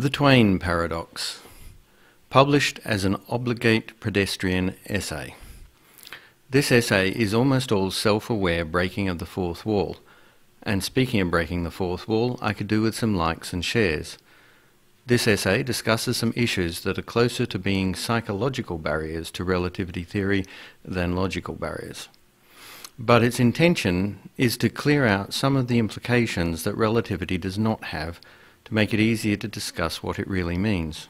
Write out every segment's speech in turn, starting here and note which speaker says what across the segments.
Speaker 1: The Twain Paradox, published as an obligate pedestrian essay. This essay is almost all self-aware breaking of the fourth wall, and speaking of breaking the fourth wall, I could do with some likes and shares. This essay discusses some issues that are closer to being psychological barriers to relativity theory than logical barriers. But its intention is to clear out some of the implications that relativity does not have, to make it easier to discuss what it really means.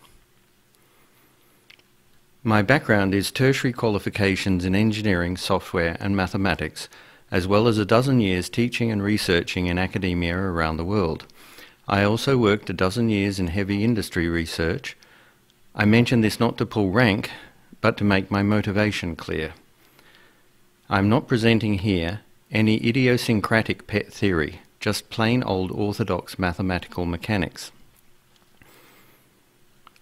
Speaker 1: My background is tertiary qualifications in engineering, software and mathematics, as well as a dozen years teaching and researching in academia around the world. I also worked a dozen years in heavy industry research. I mention this not to pull rank, but to make my motivation clear. I'm not presenting here any idiosyncratic pet theory, just plain old orthodox mathematical mechanics.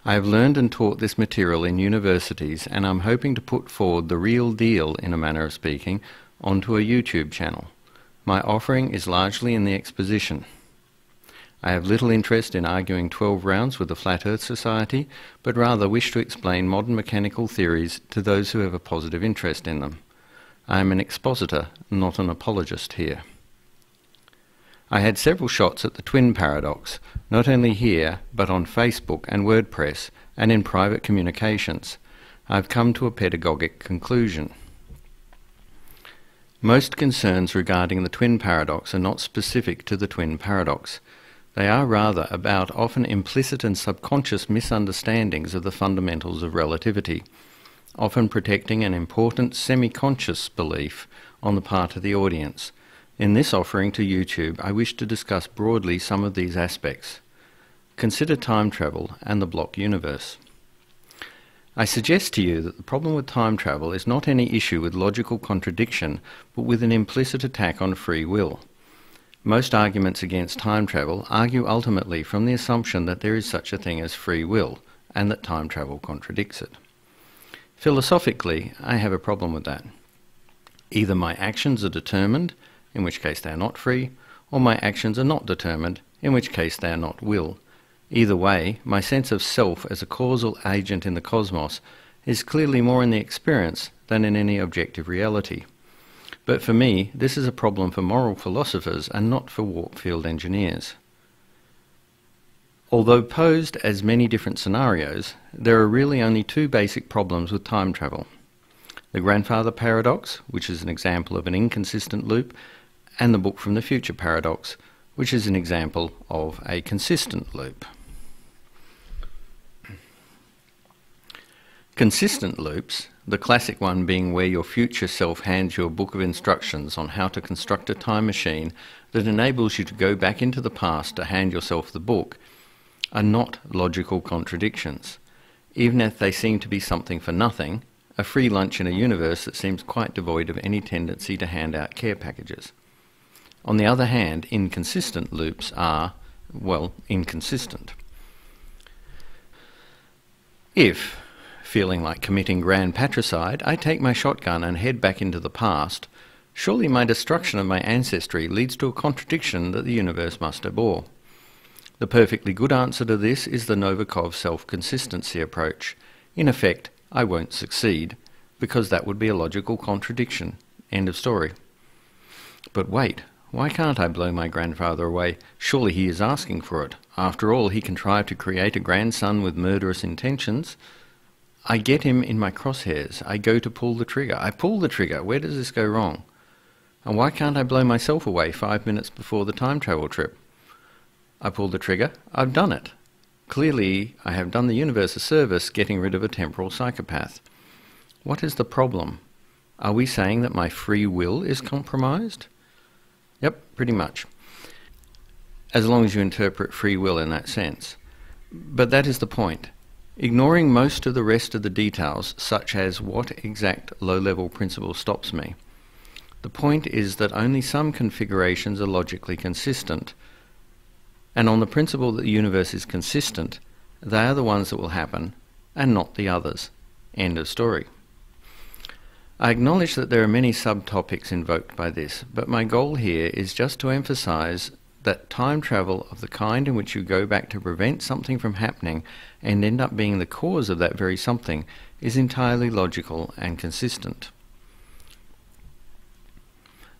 Speaker 1: I have learned and taught this material in universities, and I'm hoping to put forward the real deal, in a manner of speaking, onto a YouTube channel. My offering is largely in the exposition. I have little interest in arguing 12 rounds with the Flat Earth Society, but rather wish to explain modern mechanical theories to those who have a positive interest in them. I am an expositor, not an apologist here. I had several shots at the twin paradox, not only here, but on Facebook and WordPress, and in private communications. I've come to a pedagogic conclusion. Most concerns regarding the twin paradox are not specific to the twin paradox. They are rather about often implicit and subconscious misunderstandings of the fundamentals of relativity, often protecting an important semi-conscious belief on the part of the audience. In this offering to YouTube, I wish to discuss broadly some of these aspects. Consider time travel and the block universe. I suggest to you that the problem with time travel is not any issue with logical contradiction, but with an implicit attack on free will. Most arguments against time travel argue ultimately from the assumption that there is such a thing as free will, and that time travel contradicts it. Philosophically, I have a problem with that. Either my actions are determined, in which case they are not free, or my actions are not determined, in which case they are not will. Either way, my sense of self as a causal agent in the cosmos is clearly more in the experience than in any objective reality. But for me, this is a problem for moral philosophers and not for warp field engineers. Although posed as many different scenarios, there are really only two basic problems with time travel. The grandfather paradox, which is an example of an inconsistent loop, and the book from the future paradox, which is an example of a consistent loop. Consistent loops, the classic one being where your future self hands you a book of instructions on how to construct a time machine that enables you to go back into the past to hand yourself the book, are not logical contradictions. Even if they seem to be something for nothing, a free lunch in a universe that seems quite devoid of any tendency to hand out care packages. On the other hand, inconsistent loops are, well, inconsistent. If, feeling like committing grand patricide, I take my shotgun and head back into the past, surely my destruction of my ancestry leads to a contradiction that the universe must abhor. The perfectly good answer to this is the Novikov self-consistency approach. In effect, I won't succeed, because that would be a logical contradiction. End of story. But wait, why can't I blow my grandfather away? Surely he is asking for it. After all, he contrived to create a grandson with murderous intentions. I get him in my crosshairs. I go to pull the trigger. I pull the trigger. Where does this go wrong? And why can't I blow myself away 5 minutes before the time travel trip? I pull the trigger. I've done it. Clearly, I have done the universe a service getting rid of a temporal psychopath. What is the problem? Are we saying that my free will is compromised? Yep, pretty much. As long as you interpret free will in that sense. But that is the point. Ignoring most of the rest of the details, such as what exact low-level principle stops me, the point is that only some configurations are logically consistent, and on the principle that the universe is consistent, they are the ones that will happen, and not the others. End of story. I acknowledge that there are many subtopics invoked by this, but my goal here is just to emphasize that time travel of the kind in which you go back to prevent something from happening and end up being the cause of that very something is entirely logical and consistent.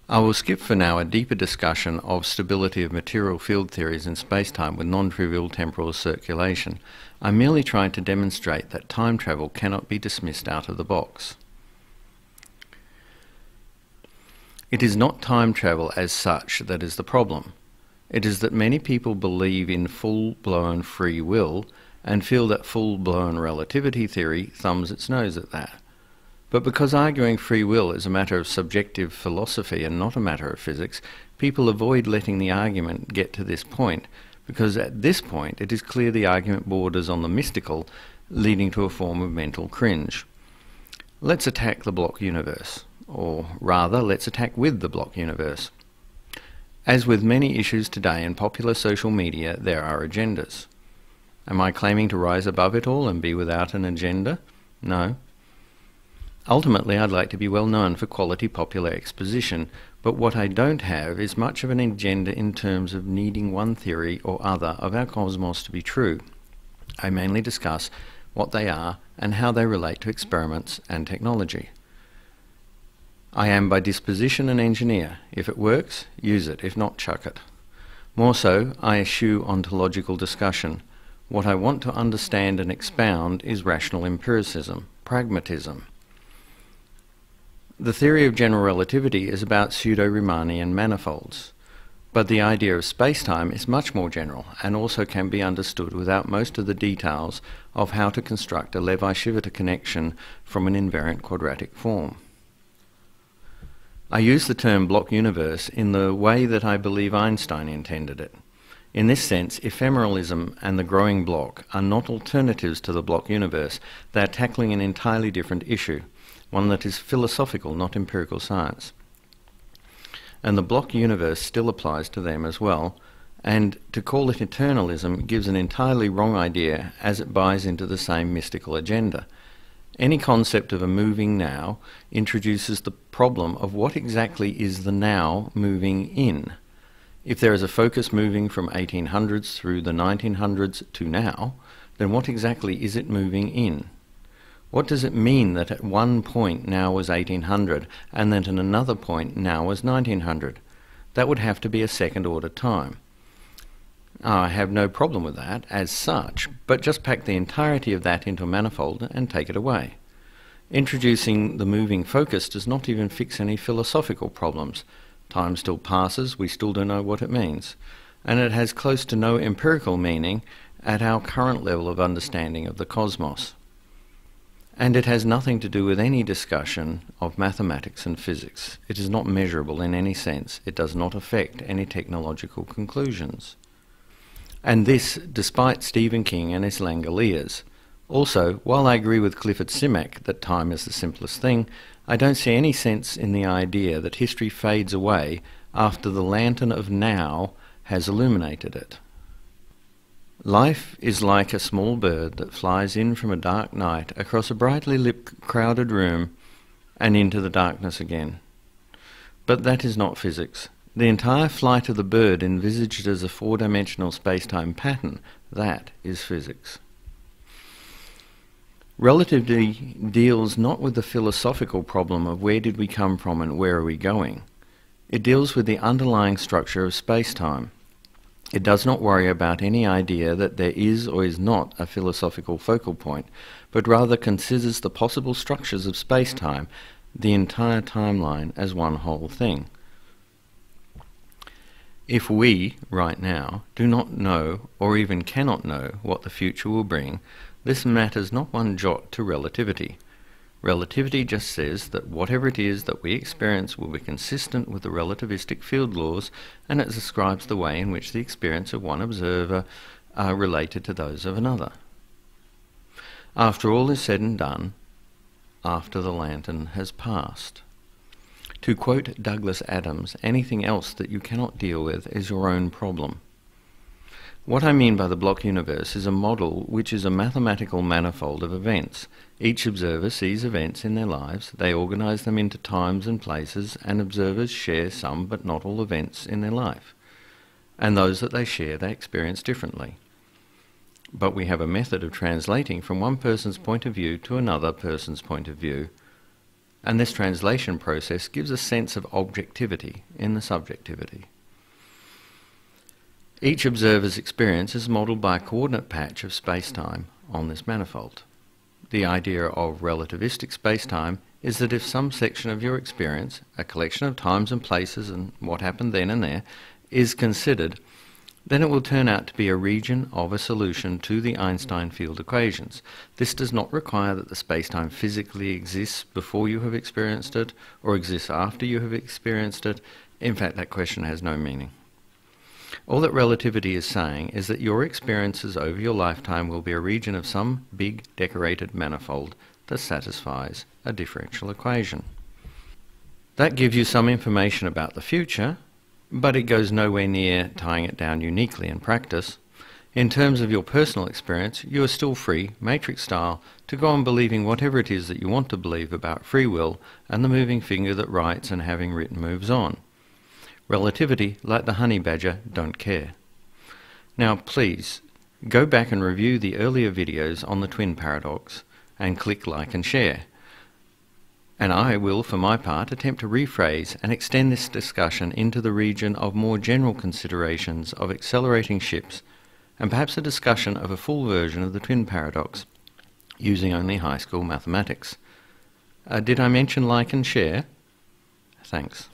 Speaker 1: I will skip for now a deeper discussion of stability of material field theories in spacetime with non-trivial temporal circulation. I'm merely trying to demonstrate that time travel cannot be dismissed out of the box. It is not time travel as such that is the problem. It is that many people believe in full-blown free will and feel that full-blown relativity theory thumbs its nose at that. But because arguing free will is a matter of subjective philosophy and not a matter of physics, people avoid letting the argument get to this point, because at this point it is clear the argument borders on the mystical, leading to a form of mental cringe. Let's attack the block universe, or rather, let's attack with the block universe. As with many issues today in popular social media, there are agendas. Am I claiming to rise above it all and be without an agenda? No. Ultimately, I'd like to be well known for quality popular exposition, but what I don't have is much of an agenda in terms of needing one theory or other of our cosmos to be true. I mainly discuss what they are and how they relate to experiments and technology. I am by disposition an engineer. If it works, use it. If not, chuck it. More so, I eschew ontological discussion. What I want to understand and expound is rational empiricism, pragmatism. The theory of general relativity is about pseudo-Riemannian manifolds, but the idea of spacetime is much more general and also can be understood without most of the details of how to construct a Levi-Civita connection from an invariant quadratic form. I use the term block universe in the way that I believe Einstein intended it. In this sense, ephemeralism and the growing block are not alternatives to the block universe. They are tackling an entirely different issue, one that is philosophical, not empirical science. And the block universe still applies to them as well, and to call it eternalism gives an entirely wrong idea as it buys into the same mystical agenda. Any concept of a moving now introduces the problem of what exactly is the now moving in. If there is a focus moving from 1800s through the 1900s to now, then what exactly is it moving in? What does it mean that at one point now was 1800 and that at another point now was 1900? That would have to be a second order time. I have no problem with that as such, but just pack the entirety of that into a manifold and take it away. Introducing the moving focus does not even fix any philosophical problems. Time still passes, we still don't know what it means, and it has close to no empirical meaning at our current level of understanding of the cosmos. And it has nothing to do with any discussion of mathematics and physics. It is not measurable in any sense. It does not affect any technological conclusions. And this, despite Stephen King and his Langoliers. Also, while I agree with Clifford Simak that time is the simplest thing, I don't see any sense in the idea that history fades away after the lantern of now has illuminated it. Life is like a small bird that flies in from a dark night across a brightly lit crowded room and into the darkness again. But that is not physics. The entire flight of the bird envisaged as a four-dimensional space-time pattern, that is physics. Relativity deals not with the philosophical problem of where did we come from and where are we going. It deals with the underlying structure of space-time. It does not worry about any idea that there is or is not a philosophical focal point, but rather considers the possible structures of space-time, the entire timeline, as one whole thing. If we, right now, do not know or even cannot know what the future will bring, this matters not one jot to relativity. Relativity just says that whatever it is that we experience will be consistent with the relativistic field laws, and it describes the way in which the experience of one observer are related to those of another. After all is said and done, after the lantern has passed. To quote Douglas Adams, anything else that you cannot deal with is your own problem. What I mean by the block universe is a model which is a mathematical manifold of events. Each observer sees events in their lives, they organize them into times and places, and observers share some but not all events in their life. and those that they share they experience differently. But we have a method of translating from one person's point of view to another person's point of view, and this translation process gives a sense of objectivity in the subjectivity. Each observer's experience is modelled by a coordinate patch of space-time on this manifold. The idea of relativistic space-time is that if some section of your experience, a collection of times and places and what happened then and there, is considered, then it will turn out to be a region of a solution to the Einstein field equations. This does not require that the space-time physically exists before you have experienced it or exists after you have experienced it. In fact, that question has no meaning. All that relativity is saying is that your experiences over your lifetime will be a region of some big decorated manifold that satisfies a differential equation. That gives you some information about the future, but it goes nowhere near tying it down uniquely in practice. In terms of your personal experience, you are still free, matrix style, to go on believing whatever it is that you want to believe about free will and the moving finger that writes and having written moves on. Relativity, like the honey badger, don't care. Now please, go back and review the earlier videos on the twin paradox and click like and share. And I will, for my part, attempt to rephrase and extend this discussion into the region of more general considerations of accelerating ships and perhaps a discussion of a full version of the twin paradox using only high school mathematics. Did I mention like and share? Thanks.